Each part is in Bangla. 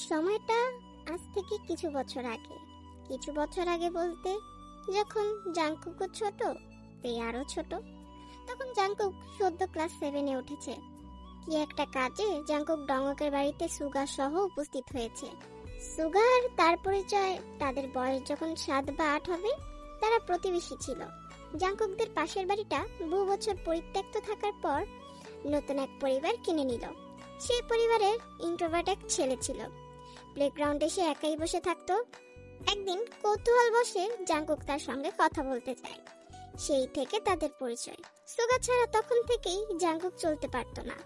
সময়টা আজ থেকে কিছু বছর আগে। কিছু বছর আগে বলতে যখন জাংকুকও ছোট, তে আরো ছোট। তখন জাংকুক সদ্য ক্লাস 7-এ উঠেছে। কি একটা কাজে জাংকুক ডংগকের বাড়িতে সুগা সহ উপস্থিত হয়েছে। সুগা আর তার পরিচয়, তাদের বয়স যখন 7 বা 8 হবে। তারা প্রতিবেশী ছিল। জাংকুকদের পাশের বাড়িটা বহু বছর পরিত্যক্ত থাকার পর নতুন এক পরিবার কিনে নিল। সেই পরিবারের ইন্ট্রোভার্ট এক ছেলে ছিল। প্লেগ্রাউন্ডে সে একাই বসে থাকতো। একদিন কৌতূহল বসে জাংকুক তার সঙ্গে কথা বলতে চায়। সেই থেকে তাদের পরিচয়। সুগা ছাড়া তখন থেকেই জাংকুক চলতে পারতো না।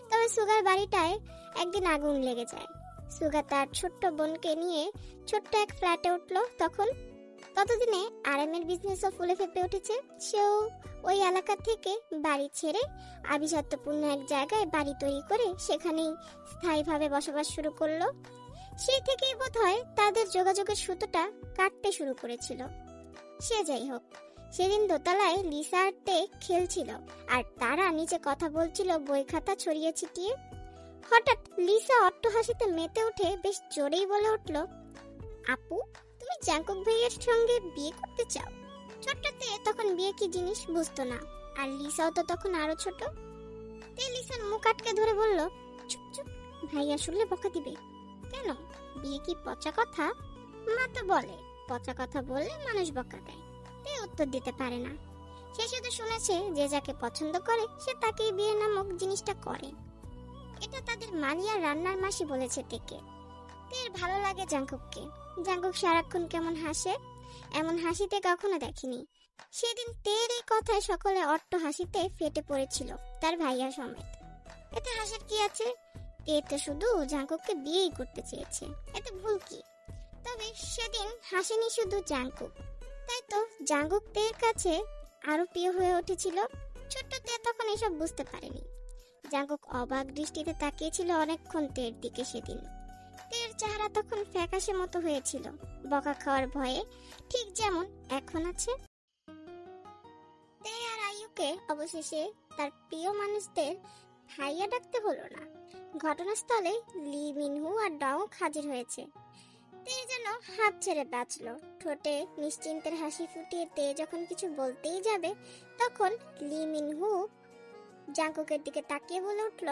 তবে সুগার বাড়িটায় একদিন আগুন লেগে যায়। সুগা তার ছোট্ট বোনকে নিয়ে ছোট্ট এক ফ্ল্যাটে উঠলো। ততদিনে আরামের বিজনেসও ফুলে ফেপে উঠেছে। সেও ওই এলাকা থেকে বাড়ি ছেড়ে আভিজাত্যপূর্ণ এক জায়গায় বাড়ি তৈরি করে সেখানেই স্থায়ীভাবে বসবাস শুরু করলো। সেই থেকেই বোধহয় তাদের যোগাযোগের সুতোটা কাটতে শুরু করেছিল। সে যাই হোক, সেদিন দোতলায় লিসা আর তে খেলছিল, আর তারা নিচে কথা বলছিল বই খাতা ছড়িয়ে ছিটিয়ে। হঠাৎ লিসা অট্টহাসিতে মেতে উঠে বেশ জোরেই বলে উঠল, আপু, তুমি জাংকুক ভাইয়ের সঙ্গে বিয়ে করতে চাও? ছোট্ট তে তখন বিয়ে কি জিনিস বুঝতো না, আর লিসাও তো তখন আরো ছোট। তে লিসার মুখ আটকে ধরে বলল, চুপ চুপ, ভাইয়া শুনলে বকা দিবে। কেন, বিয়ে কি পচা কথা? মা তো বলে পচা কথা বললে মানুষ বকা দেয়। তে উত্তর দিতে পারে না। সে শুধু শুনেছে যে যাকে পছন্দ করে সে তাকেই বিয়ে নামক জিনিসটা করে। এটা তাদের মালিয়া রান্নার মাসি বলেছে তেকে। তের ভালো লাগে জাংকুককে। জাংকুক সারাক্ষণ কেমন হাসে, এমন হাসিতে কখনো দেখেনি। সেদিন তের এই কথায় সকলে অট্ট হাসিতে ফেটে পড়েছিল, তার ভাইয়া সমেত। এতে হাসার কি আছে? তে তো শুধু জাংকুককে বিয়েই করতে চেয়েছে, এতে ভুল কি? তবে সেদিন হাসেনি শুধু জাংকুক, তাই তো জাংকুক তের কাছে আরো প্রিয় হয়ে উঠেছিল। ছোট্ট তে তখন এসব বুঝতে পারেনি। জাংকুক অবাক দৃষ্টিতে তাকিয়েছিল অনেকক্ষণ তের দিকে। সেদিন তের চেহারা তখন ফ্যাকাশে মতো হয়েছিল, বকা খাওয়ার ভয়ে, ঠিক যেমন এখন আছে। তে আর আইয়ুকে অবশেষে তার প্রিয় মানুষদের ভাইয়া ডাকতে হলো না। ঘটনাস্থলে লি মিনহু আর ডং হাজির হয়েছে। তে যেন হাত ছেড়ে বাঁচলো। ঠোঁটে নিশ্চিন্তের হাসি ফুটিয়ে তে যখন কিছু বলতেই যাবে, তখন লি মিনহু জাংকুকের দিকে তাকিয়ে বলে উঠল,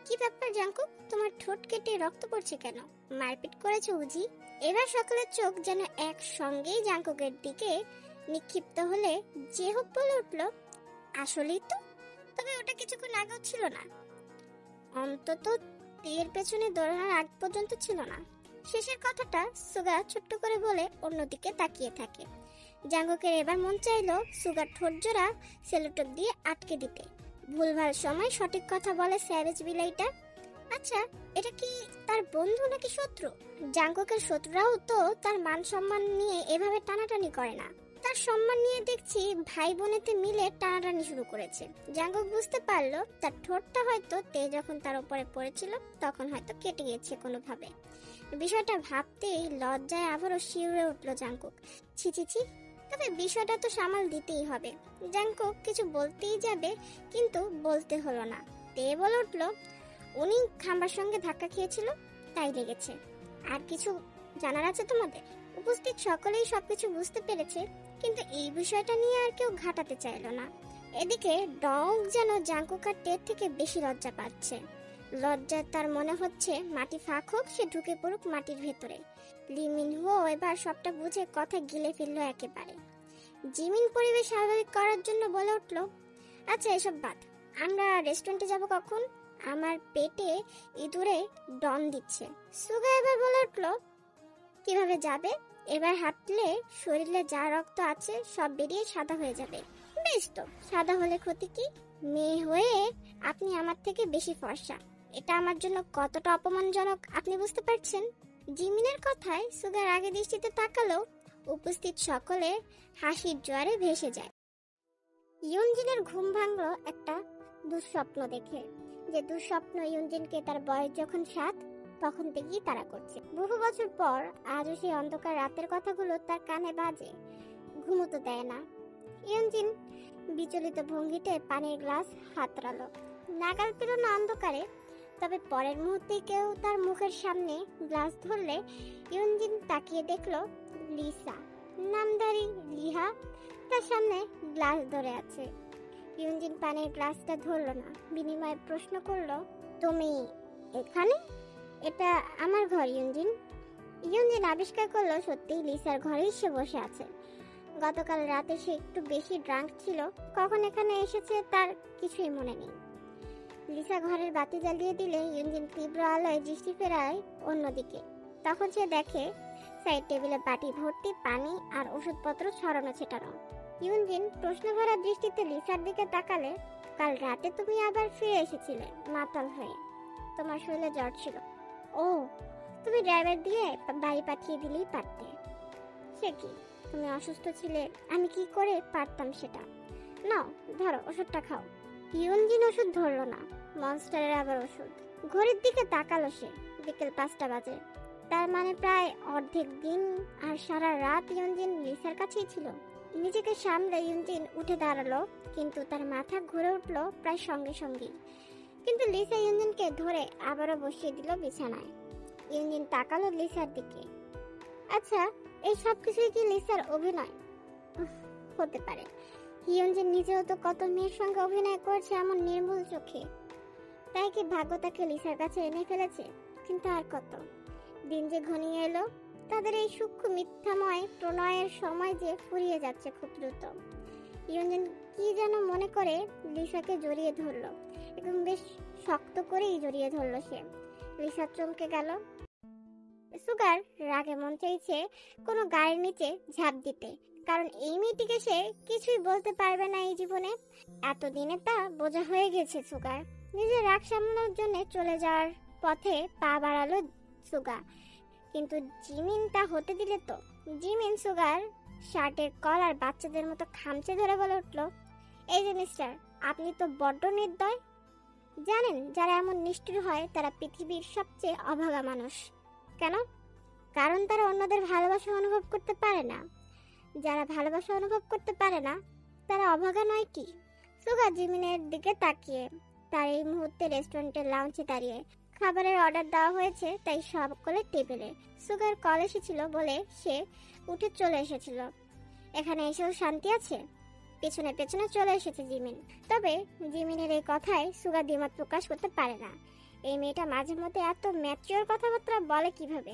কি ব্যাপার জাংকুক, তোমার ঠোঁট কেটে রক্ত পড়ছে কেন? মারপিট করেছে বুঝি? এবার সকলের চোখ যেন একসঙ্গেই জাংকুকের দিকে নিক্ষিপ্ত হলে যে হোক বলে উঠল, আসলেই তো, তবে ওটা কিছুক্ষণ আগেও ছিল না। অন্তত তের পেছনে দৌড়ানোর আগ পর্যন্ত ছিল না। শেষের কথাটা সুগা ছোট্ট করে বলে অন্যদিকে তাকিয়ে থাকে। জাংকুকের এবার মন চাইলো সুগার ঠোঁট জোড়া সেলোটেপ দিয়ে আটকে দিতে। ভুলভাল সময় সঠিক কথা বলে স্যাভেজ বিলাইটা। আচ্ছা, এটা কি তার বন্ধু নাকি শত্রু? জাংকুকের শত্রুরাও তো তার মান সম্মান নিয়ে এভাবে টানাটানি করে না। তার সম্মান নিয়ে দেখছি ভাই বোনেতে মিলে টানাটানি শুরু করেছে। জাংকুক বুঝতে পারলো তার ঠোঁটটা হয়তো তে যখন তার উপরে পড়েছিল তখন হয়তো কেটে গেছে কোনোভাবে। বিষয়টা ভাবতেই লজ্জায় আবারও শিউরে উঠলো জাংকুক। ছি ছি ছি, তবে বিষয়টা তো সামাল দিতেই হবে। জাংকুক কিছু বলতেই যাবে, কিন্তু বলতে হলো না। তে বলে উঠলো, উনি খাম্বার সঙ্গে ধাক্কা খেয়েছিল, তাই লেগেছে। আর কিছু জানার আছে তোমাদের? উপস্থিত সকলেই সবকিছু বুঝতে পেরেছে, কিন্তু এই বিষয়টা নিয়ে আর কেউ ঘাটাতে চাইলো না। এদিকে ডং যেন জাংকুক আর টের থেকে বেশি লজ্জা পাচ্ছে। লজ্জায় তার মনে হচ্ছে মাটি ফাঁক হোক, সে ঢুকে পড়ুক মাটির ভেতরে। লি মিনহো এবার সবটা বুঝে কথা গিলে ফেললো একেবারে। জিমিন পরিবেশ স্বাভাবিক করার জন্য বলে উঠল, আচ্ছা এসব বাদ, আমরা রেস্টুরেন্টে যাব কখন? আমার পেটে ইঁদুরে ডন দিচ্ছে। সুগা এবার বলে উঠল, কিভাবে যাবে? এবার হাঁটলে শরীরে যা রক্ত আছে সব বেরিয়ে সাদা হয়ে যাবে। বেশ তো, সাদা হলে ক্ষতি কি? মেয়ে হয়ে আপনি আমার থেকে বেশি ফর্সা, এটা আমার জন্য কতটা অপমানজনক আপনি বুঝতে পারছেন? জিমিনের কথায় সুগার আগে দৃষ্টিতে তাকালো। উপস্থিত সকলে হাসির জোয়ারে ভেসে যায়। ইউনজিনের ঘুম ভাঙলো একটা দুঃস্বপ্ন দেখে। যে দুঃস্বপ্ন ইউনজিনকে তার বয়স যখন 7 তখন থেকেই তাড়া করছে। বহু বছর পর আজও সেই অন্ধকার রাতের কথাগুলো তার কানে বাজে, ঘুমোতে দেয় না। ইউনজিন বিচলিত ভঙ্গিতে পানির গ্লাস হাতড়ালো। নাগাল পেরোনো অন্ধকারে তবে পরের মুহূর্তে কেউ তার মুখের সামনে গ্লাস ধরলে ইউনজিন তাকিয়ে দেখলো লিসা নামধারী লিহা তার সামনে গ্লাস ধরে আছে। ইউনজিন পানির গ্লাসটা ধরলো না, বিনিময়ে প্রশ্ন করলো, তুমি এখানে? এটা আমার ঘর ইউনজিন। ইউনজিন আবিষ্কার করলো সত্যিই লিসার ঘরেই সে বসে আছে। গতকাল রাতে সে একটু বেশি ড্রাঙ্ক ছিল, কখন এখানে এসেছে তার কিছুই মনে নেই। লিসা ঘরের বাতি জ্বালিয়ে দিলে ইউনজিন তীব্র আলোয় দৃষ্টি ফেরায় অন্যদিকে। তখন সে দেখে সাইড টেবিলে বাটি ভর্তি পানি আর ওষুধপত্র ছড়ানো ছেটানো। ইউনজিন প্রশ্নভরা দৃষ্টিতে লিসার দিকে তাকালে, কাল রাতে তুমি আবার ফিরে এসেছিলে মাতাল হয়ে, তোমার শরীরে জ্বর ছিল। ও, তুমি ড্রাইভার দিয়ে বাড়ি পাঠিয়ে দিলেই পারতে। সে কি, তুমি অসুস্থ ছিলে, আমি কি করে পারতাম সেটা? নাও ধরো ওষুধটা খাও। ইউনজিন ওষুধ ধরলো না, মনস্টারের আবার ওষুধ। ঘড়ির দিকে তাকালো সে, বিকেল 5টা বাজে। তার মানে প্রায় অর্ধেক দিন আর সারা রাত ইউনজিন লিসার কাছেই ছিল। নিজেকে সামলে ইউনজিন উঠে দাঁড়ালো, কিন্তু তার মাথা ঘুরে উঠলো প্রায় সঙ্গে সঙ্গেই। কিন্তু লিসা ইউনজিনকে ধরে আবারও বসিয়ে দিল বিছানায়। ইউনজিন তাকালো লিসার দিকে। আচ্ছা, এই সব কিছুই কি লিসার অভিনয়? হতে পারে। ইউনজিন নিজেও তো কত মেয়ের সঙ্গে অভিনয় করছে এমন নির্মূল চোখে। তাই কি ভাগ্য তাকে লিসার কাছে এনে ফেলেছে? কিন্তু আর কত দিন যে ঘনিয়ে এলো, তাদের এই সূক্ষ্ম মিথ্যাময় প্রণয়ের সময় যে ফুরিয়ে যাচ্ছে খুব দ্রুত। ইউনজিন কি যেন মনে করে লিসাকে জড়িয়ে ধরলো, এবং বেশ শক্ত করেই জড়িয়ে ধরলো সে। লিসা চমকে গেল। সুগার রাগে মন চাইছে কোনো গাড়ির নিচে ঝাঁপ দিতে, কারণ এই মেয়েটিকে সে কিছুই বলতে পারবে না এই জীবনে। এতদিনে তা বোঝা হয়ে গেছে সুগার। নিজের রাগ সামলানোর জন্য চলে যাওয়ার পথে পা বাড়ালো সুগা, কিন্তু জিমিন তা হতে দিলে তো। জিমিন সুগার শার্টের কলার বাচ্চাদের মতো খামচে ধরে বলে উঠলো, এই যে মিস্টার, আপনি তো বড্ড নির্দয়। জানেন, যারা এমন নিষ্ঠুর হয় তারা পৃথিবীর সবচেয়ে অভাগা মানুষ। কেন? কারণ তারা অন্যদের ভালোবাসা অনুভব করতে পারে না। যারা ভালোবাসা অনুভব করতে পারে না তারা অভাগা নয় কি? সুগা জিমিনের দিকে তাকিয়ে, তার এই মুহূর্তে রেস্টুরেন্টের লাউঞ্জে দাঁড়িয়ে। খাবারের অর্ডার দেওয়া হয়েছে, তাই সকলে টেবিলে। সুগার কল এসেছিল বলে সে উঠে চলে এসেছিল। এখানে এসেও শান্তি আছে? পেছনে পেছনে চলে এসেছে জিমিন। তবে জিমিনের এই কথায় সুগা দ্বিমত প্রকাশ করতে পারে না। এই মেয়েটা মাঝে মধ্যে এত ম্যাচিওর কথাবার্তা বলে কিভাবে?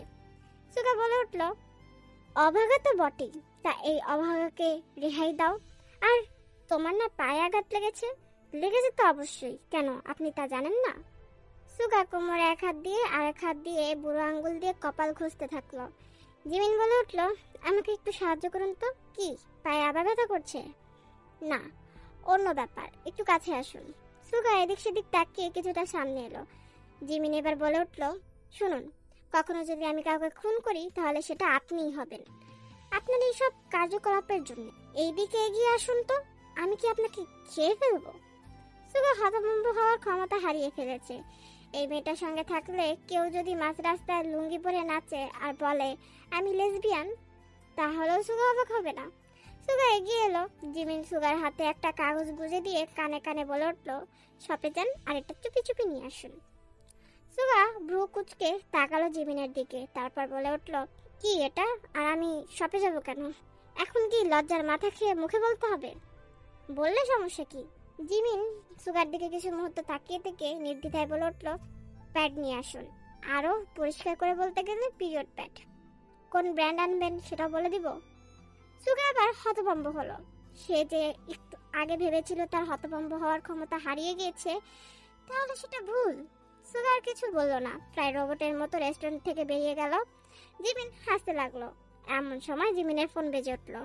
সুগা বলে উঠল, অভাগা তো বটেই, তা এই অভাগাকে রেহাই দাও। আর তোমার না পায়ে আঘাত লেগেছে? লেগেছে তো অবশ্যই, কেন আপনি তা জানেন না? সুগা কোমরে এক হাত দিয়ে আর এক হাত দিয়ে বুড়ো আঙ্গুল দিয়ে কপাল ঘষতে থাকলো। জিমিন বলে উঠল, আমাকে একটু সাহায্য করুন তো। কি, পায়ে আবার ব্যথা করছে? না, অন্য ব্যাপার, একটু কাছে আসুন। সুগা এদিক সেদিক তাকিয়ে কিছুটা সামনে এলো। জিমিন এবার বলে উঠল, শুনুন, কখনো যদি আমি কাউকে খুন করি তাহলে সেটা আপনিই হবেন, আপনার এইসব কার্যকলাপের জন্য। এইদিকে এগিয়ে আসুন তো, আমি কি আপনাকে খেয়ে ফেলবো? সুগা হতভম্ব হওয়ার ক্ষমতা হারিয়ে ফেলেছে। এই মেয়েটার সঙ্গে থাকলে কেউ যদি মাঝ রাস্তায় লুঙ্গি পরে নাচে আর বলে আমি লেসবিয়ান, তাহলেও সুগা অবাক হবে না। সুগা এগিয়ে এলো। জিমিন সুগার হাতে একটা কাগজ গুজে দিয়ে কানে কানে বলে উঠল, শপে যান আর এটা চুপি চুপি নিয়ে আসুন। সুগা ভ্রু কুচকে তাকালো জিমিনের দিকে, তারপর বলে উঠল, কি এটা? আর আমি শপে যাব কেন? এখন কি লজ্জার মাথা খেয়ে মুখে বলতে হবে? বললে সমস্যা কি? জিমিন সুগার দিকে কিছু মুহূর্ত তাকিয়ে থেকে নির্দ্বিধায় বলে উঠল, প্যাড নিয়ে আসুন। আরো পরিষ্কার করে বলতে গেলে পিরিয়ড প্যাড। কোন ব্র্যান্ড আনবেন সেটা বলে দিব। সুগা আবার হতভম্ব হলো। সে যে একটু আগে ভেবেছিল তার হতভম্ব হওয়ার ক্ষমতা হারিয়ে গিয়েছে, তাহলে সেটা ভুল। সুগার কিছু বলল না, প্রায় রোবটের মতো রেস্টুরেন্ট থেকে বেরিয়ে গেল। জিমিন হাসতে লাগলো। এমন সময় জিমিনের ফোন বেজে উঠল।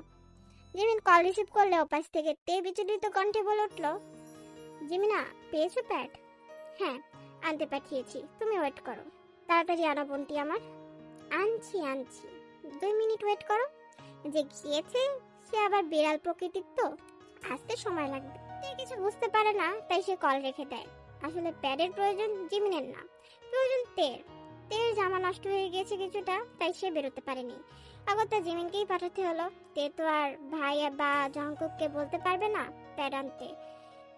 জিমিন কল রিসিভ করলে ওপাশ থেকে তে বিচলিত কণ্ঠে বলে উঠল, জিমিনা, পেয়েছো প্যাড? হ্যাঁ, আনতে পাঠিয়েছি, তুমি ওয়েট করো। তাড়াতাড়ি আনো বোনটি আমার। আনছি আনছি, 2 মিনিট ওয়েট করো। যে গিয়েছে সে আবার বিড়াল প্রকৃতির, তো আসতে সময় লাগবে। সে কিছু বুঝতে পারে না, তাই সে কল রেখে দেয়। আসলে প্যাডের প্রয়োজন জিমিনের না, প্রয়োজন তের। তের জামা নষ্ট হয়ে গিয়েছে কিছুটা, তাই সে বেরোতে পারেনি। আগত জিমিনকেই পাঠাতে হলো। তে তো আর ভাই বা জঙ্কুককে বলতে পারবে না প্যাড আনতে।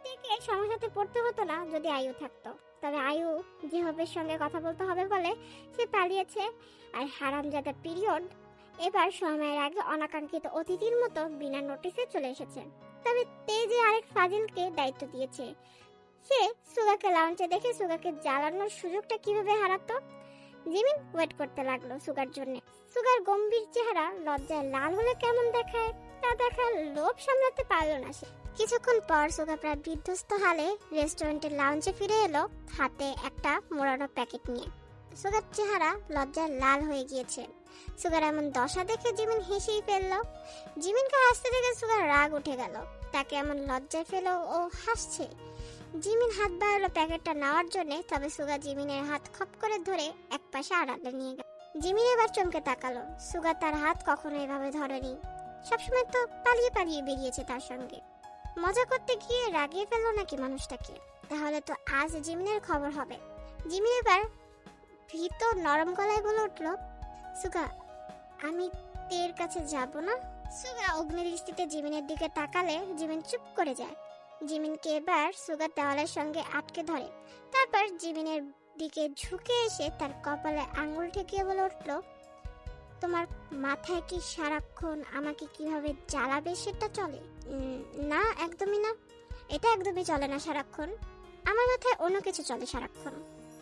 তেকে সমস্যাতে পড়তে হতো না যদি আয়ু থাকতো, তবে আয়ু জিহবের সঙ্গে কথা বলতে হবে বলে সে পালিয়েছে। আর হারামজাদা পিরিয়ড এবার সময়ের আগে অনাকাঙ্ক্ষিত অতিথির মতো বিনা নোটিসে চলে এসেছে। তবে তেজে আরেক ফাজিলকে দায়িত্ব দিয়েছে। সে সুগাকে লাউঞ্জে দেখে সুগাকে জ্বালানোর সুযোগটা কিভাবে হারাতো। জিমিন ওয়েট করতে লাগলো সুগার জন্য। সুগার গম্ভীর চেহারা লজ্জায় লাল হলে কেমন দেখায় তা দেখার লোভ সামলাতে পারলো না সে। কিছুক্ষণ পর সুগা প্রায় বিধ্বস্ত হালে রেস্টুরেন্টের লাউঞ্জে ফিরে এলো, হাতে একটা মোড়ানো প্যাকেট নিয়ে। সুগার চেহারা লজ্জায় লাল হয়ে গিয়েছে। সুগার এমন দশা দেখে জিমিন হেসেই ফেললো। জিমিনকে হাসতে দেখে সুগার রাগ উঠে গেল। তাকে এমন লজ্জায় ফেলো ও হাসছে। জিমিন হাত বাড়ালো প্যাকেটটা নেওয়ার জন্য, তবে সুগা জিমিনের হাত খপ করে ধরে এক পাশে আড়ালে নিয়ে গেল। জিমিন এবার চমকে তাকালো। সুগা তার হাত কখনো এভাবে ধরেনি। সবসময় তো পালিয়ে পালিয়ে বেরিয়েছে তার সঙ্গে। মজা করতে গিয়ে রাগিয়ে ফেললো নাকি মানুষটাকে? তাহলে তো আজ জিমিনের খবর হবে। জিমিন এবার ভীত নরম গলায় বলে উঠল, সুগা আমি তের কাছে যাব না। সুগা অগ্নিদৃষ্টিতে জিমিনের দিকে তাকালে জিমিন চুপ করে যায়। জিমিনকে এবার সুগা দেওয়ালের সঙ্গে আটকে ধরে। তারপর জিমিনের দিকে ঝুঁকে এসে তার কপালে আঙুল ঠেকিয়ে বলে উঠল, তোমার মাথায় কি সারাক্ষণ আমাকে কিভাবে জ্বালাবে সেটা চলে? না, একদমই না। এটা একদমই চলে না সারাক্ষণ। আমার মাথায় অন্য কিছু চলে সারাক্ষণ,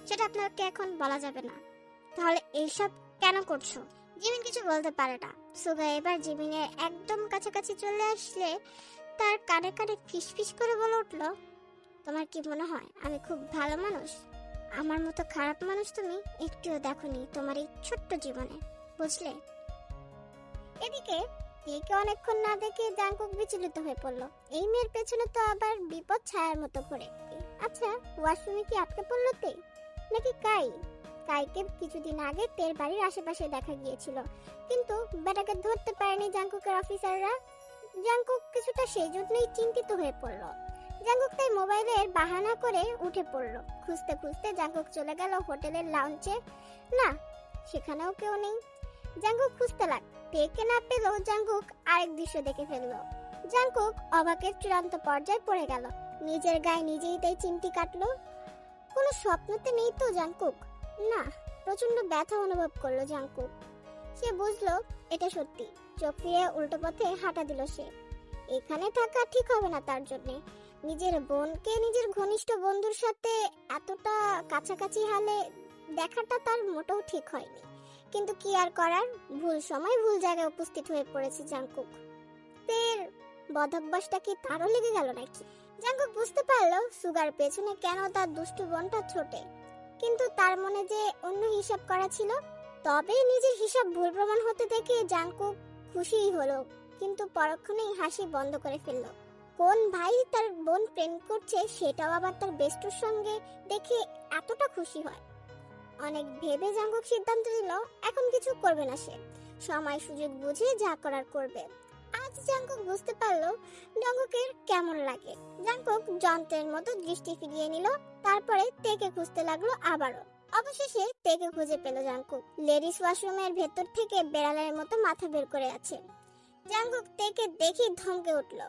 সেটা আপনাকে এখন বলা যাবে না। তাহলে এইসব কেন করছো? জিমিন কিছু বলতে পারে না। সুগা এবার জিমিনের একদম কাছাকাছি চলে আসলে তার কানে কানে ফিসফিস করে বলে উঠল, তোমার কি মনে হয় আমি খুব ভালো মানুষ? আমার মতো খারাপ মানুষ তুমি একটুও দেখোনি তোমার এই ছোট্ট জীবনে, বুঝলে? এদিকে একে অনেকক্ষণ না দেখে জাংকুক বিচলিত হয়ে পড়লো। এই মেয়ের পেছনে তো আবার বিপদ ছায়ার মতো ঘুরে। আচ্ছা, ওয়াশরুমে কি আটকে পড়লো তে, নাকি কাই? কাইকে কিছুদিন আগে তের বাড়ির আশেপাশে দেখা গিয়েছিল, কিন্তু বেটাকে ধরতে পারেনি জাংকুকের অফিসাররা। জাংকুক কিছুটা সেই জন্যই চিন্তিত হয়ে পড়লো। জাংকুক তাই মোবাইলের বাহানা করে উঠে পড়লো। খুঁজতে খুঁজতে জাংকুক চলে গেল হোটেলের লাউঞ্জে। না, সেখানেও কেউ নেই। জাংকুক খুঁজতে লাগ, তেকে না পেলেও জাংকুক আরেক দৃশ্য দেখে ফেললো। জাংকুক অবাকের চূড়ান্ত পর্যায়ে পড়ে গেল। নিজের গায়ে নিজেই তাই চিমটি কাটলো। কোনো স্বপ্নতে নেই তো জাংকুক? না, প্রচন্ড ব্যথা অনুভব করলো জাংকুক। সে বুঝলো এটা সত্যি। চোখ ফিরে উল্টো পথে হাঁটা দিল সে। এখানে থাকা ঠিক হবে না তার জন্য। নিজের বোনকে নিজের ঘনিষ্ঠ বন্ধুর সাথে এতটা কাছাকাছি হালে দেখাটা তার মোটেও ঠিক হয়নি। কিন্তু কি আর করার, ভুল সময় ভুল জায়গায় উপস্থিত হয়ে পড়েছে জাংকুক। তের বদভ্যাসটা কি তারও লেগে গেল নাকি? জাংকুক বুঝতে পারলো সুগার পেছনে কেন তার দুষ্টু বোনটা ছোটে, কিন্তু তার মনে যে অন্য হিসাব করা ছিল। তবে নিজের হিসাব ভুল প্রমাণ হতে দেখে জাংকুক খুশিই হলো, কিন্তু পরক্ষণেই হাসি বন্ধ করে ফেললো। কোন ভাই তার বোন প্রেম করছে সেটাও আবার তার বেস্টুর সঙ্গে দেখে এতটা খুশি হয়। অনেক ভেবে জাংকুক সিদ্ধান্ত নিল এখন কিছু করবে না সে, সময় সুযোগ বুঝে যা করার করবে। আজ জাংকুক বুঝতে পারলো জাংকুকের কেমন লাগে। জাংকুক যন্ত্রের মতো দৃষ্টি ফিরিয়ে নিল, তারপরে তেকে খুঁজতে লাগলো আবারও। অবশেষে তেকে খুঁজে পেল জাংকুক। লেডিস ওয়াশরুমের ভেতর থেকে বেড়ালের মতো মাথা বের করে আছে। জাংকুক তেকে দেখে ধমকে উঠল।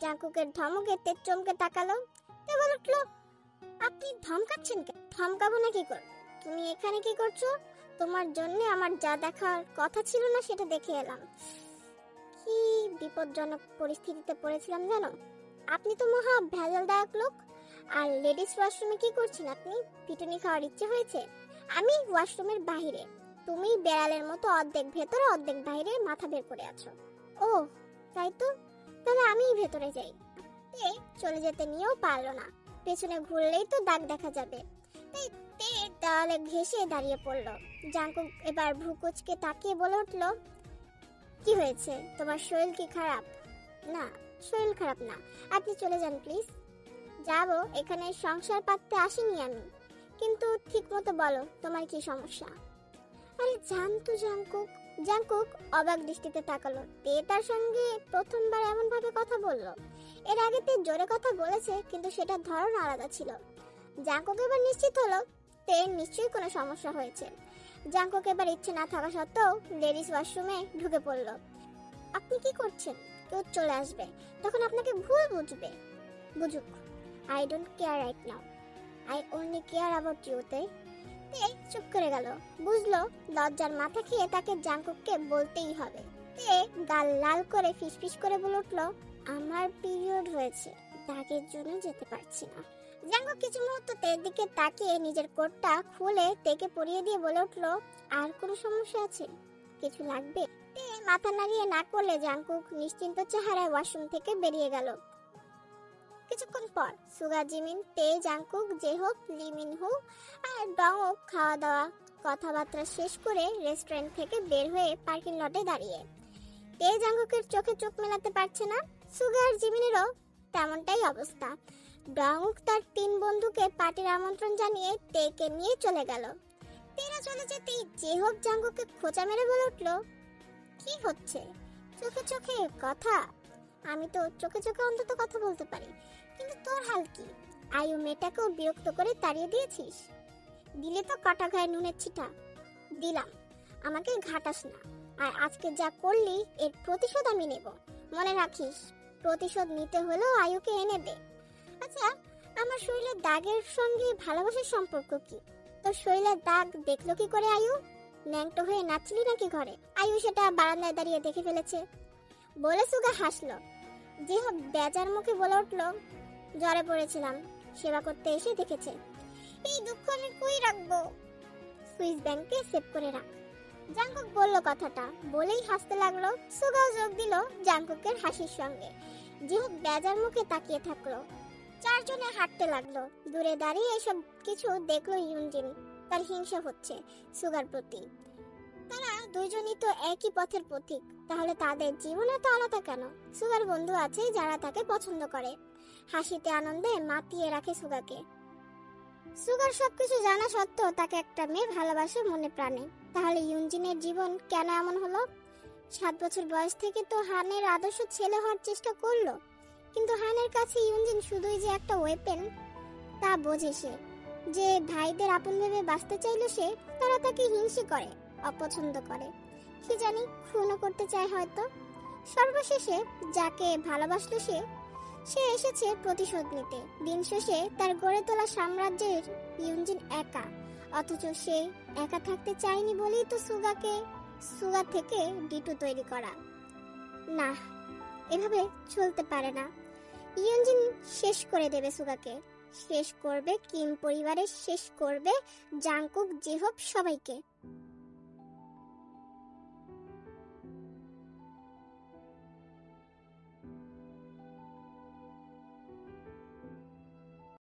জাংকুকের ধমকে তে চমকে তাকালো। তে বলে উঠল, আপনি ধমকাচ্ছেন কেন? ধমকাবো না কি করে? তুমি এখানে কি করছো? তোমার জন্য আমার যা দেখার কথা ছিল না সেটা দেখে এলাম। কি বিপজ্জনক পরিস্থিতিতে পড়েছিলাম জানো? আপনি তো মহা ভেজালদায়ক লোক। আর লেডিস ওয়াশরুমে কি করছেন আপনি? পিটুনি খাওয়ার ইচ্ছে হয়েছে? আমি ওয়াশরুমের বাহিরে, তুমি বেড়ালের মতো অর্ধেক ভেতরে অর্ধেক বাইরে মাথা বের করে আছো। ও তাই তো, তাহলে আমিই ভেতরে যাই। তে চলে যেতে নিয়েও পারলো না, পেছনে ঘুরলেই তো দাগ দেখা যাবে। তাই তে দেওয়ালে ঘেঁষে দাঁড়িয়ে পড়লো। জাংকুক এবার ভ্রুকুচকে তাকিয়ে বলে উঠল, কি হয়েছে? তোমার শরীর কি খারাপ? না, শরীর খারাপ না, আপনি চলে যান প্লিজ। যাবো, এখানে সংসার পাততে আসিনি আমি। কিন্তু ঠিক মতো বলো তোমার কি সমস্যা? আরে জান তো জাংকুক। জাংকুক অবাক দৃষ্টিতে তাকালো। তে তার সঙ্গে প্রথমবার এমন ভাবে কথা বললো। এর আগে তে জোরে কথা বলেছে, কিন্তু সেটার ধরন আলাদা ছিল। জাংকুক এবার নিশ্চিত হলো তে নিশ্চয়ই কোনো সমস্যা হয়েছে। জাংকুক এবার ইচ্ছে না থাকা সত্ত্বেও লেডিস ওয়াশরুমে ঢুকে পড়লো। আপনি কি করছেন? কেউ চলে আসবে, তখন আপনাকে ভুল বুঝবে। বুঝুক, I don't care right now. I only care about you. তে চুপ করে গেল। বুঝলো লজ্জার মাথা খেয়ে তাকে জাঙ্কুককে বলতেই হবে। তে গাল লাল করে ফিসফিস করে বলে উঠলো, আমার পিরিয়ড হয়েছে, দাগের জন্য যেতে পারছি না। জাঙ্কুক কিছু মুহূর্ত তের দিকে তাকিয়ে নিজের কোটটা খুলে তেকে পরিয়ে দিয়ে বলে উঠলো, আর কোনো সমস্যা আছে? কিছু লাগবে? তে মাথা নাড়িয়ে না করলে জাঙ্কুক নিশ্চিন্ত চেহারায় ওয়াশরুম থেকে বেরিয়ে গেল। কিছুক্ষণ পর সুগা, জিমিন, তে, জাঙ্কুক, জেহোপ, লি মিনহু আর ডংওক খাওয়া দাওয়া কথাবার্তা শেষ করে রেস্টুরেন্ট থেকে বের হয়ে পার্কিং লটে দাঁড়িয়ে। তে জাঙ্কুকের চোখে চোখ মেলাতে পারছে না। সুগা আর জিমিনেরও তেমনটাই অবস্থা। ডংওক তার 3 বন্ধুকে পার্টির আমন্ত্রণ জানিয়ে তেকে নিয়ে চলে গেল। তেরা চলে যেতেই জেহোপ জাঙ্কুককে খোঁচা মেরে বলে উঠলো, কি হচ্ছে? চোখে চোখে কথা? আমি তো চোখে চোখে অন্তত কথা বলতে পারি, কিন্তু তোর হাল কি? আয়ু মেয়েটাকেও বিরক্ত করে তাড়িয়ে দিয়েছিস। দিলে তো কাটা গায়ে নুনের ছিটা। দিলাম, আমাকে ঘাটাস না। আর আজকে যা করলি এর প্রতিশোধ আমি নেব। মনে রাখিস, প্রতিশোধ নিতে হলেও আয়ুকে এনে দে। আচ্ছা, আমার শরীরের দাগের সঙ্গে ভালোবাসার সম্পর্ক কি? তোর শরীরের দাগ দেখলো কি করে আয়ু? ন্যাংটো হয়ে নাচলি নাকি ঘরে? আয়ু সেটা বারান্দায় দাঁড়িয়ে দেখে ফেলেছে বলে সুগা হাসলো। যেহব বেজার মুখে বলে উঠলো, জ্বরে পড়েছিলাম, সেবা করতে এসে দেখেছে। এই দুঃখ আমি কই রাখবো? সুইস ব্যাংকে সেভ করে রাখ। জাঙ্কুক বলল কথাটা, বলেই হাসতে লাগলো। সুগাও যোগ দিল জাঙ্কুকের হাসির সঙ্গে। যেহব বেজার মুখে তাকিয়ে থাকলো। 4 জনে হাঁটতে লাগলো। দূরে দাঁড়িয়ে এসব কিছু দেখলো ইউনজিন। তার হিংসা হচ্ছে সুগার প্রতি। তারা দুইজনই তো একই পথের পথিক, তাহলে তাদের জীবন এত আলাদা কেন? সুগার বন্ধু আছে যারা তাকে পছন্দ করে, হাসিতে আনন্দে মাতিয়ে রাখে সুগাকে। সুগার সবকিছু জানা সত্ত্বেও তাকে একটা মেয়ে ভালোবাসে মনে প্রাণে। তাহলে ইউনজিনের জীবন কেন এমন হলো? 7 বছর বয়স থেকে তো হানের আদর্শ ছেলে হওয়ার চেষ্টা করলো, কিন্তু হানের কাছে ইউনজিন শুধুই যে একটা ওয়েপেন তা বোঝে সে। যে ভাইদের আপন ভেবে বাঁচতে চাইলো সে, তারা তাকে হিংসে করে, অপছন্দ করে, কি জানি খুনও করতে চায় হয়তো। সর্বশেষে যাকে ভালোবাসলো সে এসেছে প্রতিশোধ নিতে। দিন শেষে তার গড়ে তোলা সাম্রাজ্যের ইউনজিন একা, অথচ সে একা থাকতে চায়নি বলেই তো সুগা থেকে ডিটু তৈরি করা। না, এভাবে চলতে পারে না। ইউনজিন শেষ করে দেবে সুগাকে, শেষ করবে কিম পরিবারের, শেষ করবে জাঙ্কুক, জেহব সবাইকে।